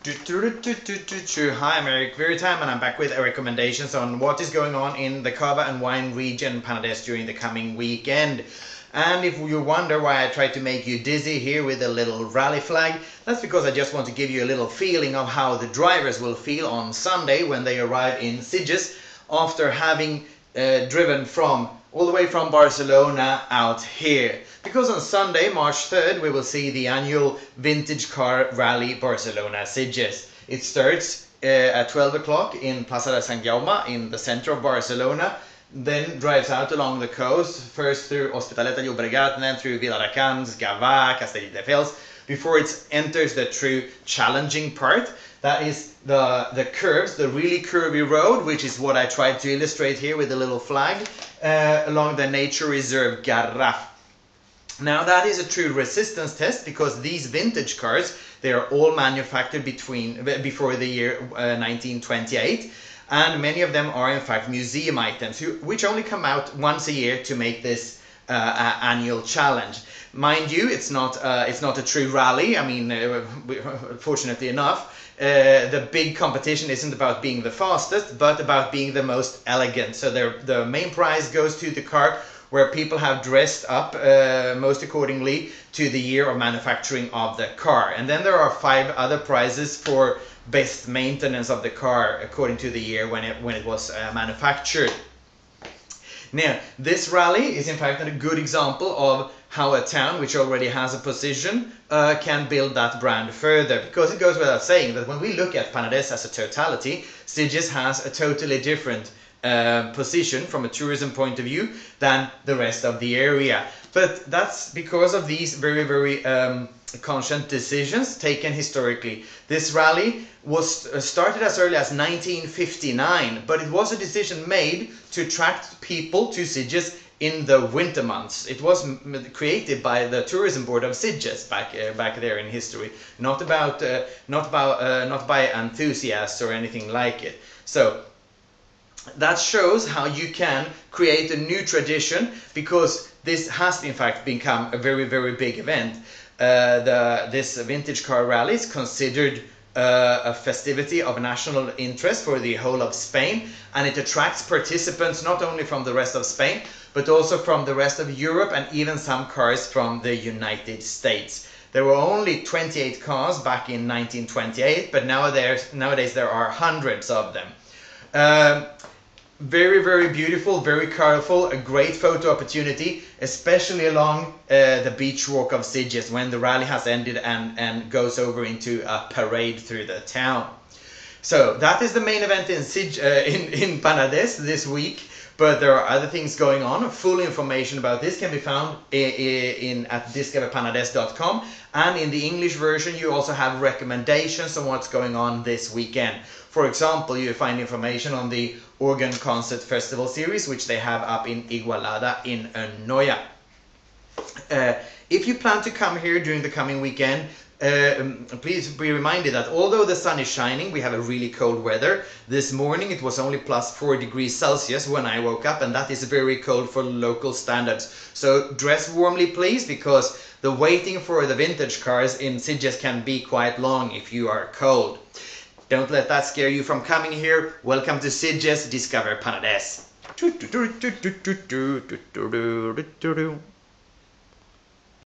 Hi, I'm Eric Veritam, and I'm back with recommendations on what is going on in the cava and wine region Penedès during the coming weekend. And if you wonder why I try to make you dizzy here with a little rally flag, that's because I just want to give you a little feeling of how the drivers will feel on Sunday when they arrive in Sitges after having driven all the way from Barcelona out here. Because on Sunday, March 3rd, we will see the annual Vintage Car Rally Barcelona-Sitges. It starts at 12 o'clock in Plaça de Sant Jaume in the center of Barcelona, then drives out along the coast, first through Hospitalet de Llobregat, and then through Viladecans, Cava, Castelldefels, before it enters the true challenging part. That is the curves, the really curvy road, which is what I tried to illustrate here with the little flag, along the nature reserve Garraf. Now that is a true resistance test because these vintage cars, they are all manufactured before the year 1928, and many of them are in fact museum items which only come out once a year to make this annual challenge. Mind you, it's not a true rally. I mean, fortunately enough, the big competition isn't about being the fastest, but about being the most elegant. So the main prize goes to the car where people have dressed up most accordingly to the year of manufacturing of the car. And then there are 5 other prizes for best maintenance of the car according to the year when it was manufactured. Now, this rally is in fact a good example of how a town which already has a position can build that brand further, because it goes without saying that when we look at Penedès as a totality, Sitges has a totally different position from a tourism point of view than the rest of the area. But that's because of these very conscious decisions taken historically. This rally was started as early as 1959, but it was a decision made to attract people to Sitges in the winter months. It was created by the tourism board of Sitges back there in history, not by enthusiasts or anything like it. So that shows how you can create a new tradition, because this has in fact become a very big event. This vintage car rally is considered a festivity of national interest for the whole of Spain, and it attracts participants not only from the rest of Spain but also from the rest of Europe and even some cars from the United States. There were only 28 cars back in 1928, but nowadays there are hundreds of them. Very beautiful, very colorful, a great photo opportunity, especially along the beach walk of Sitges when the rally has ended and goes over into a parade through the town. So that is the main event in Penedès this week, but there are other things going on. Full information about this can be found at discoverpenedès.com, and in the English version you also have recommendations on what's going on this weekend. For example, you find information on the Organ Concert Festival series, which they have up in Igualada in Anoia. If you plan to come here during the coming weekend, please be reminded that although the sun is shining, we have a really cold weather. This morning it was only +4 degrees Celsius when I woke up, and that is very cold for local standards. So dress warmly please, because the waiting for the vintage cars in Sitges can be quite long if you are cold. Don't let that scare you from coming here. Welcome to Sitges, discover Penedès.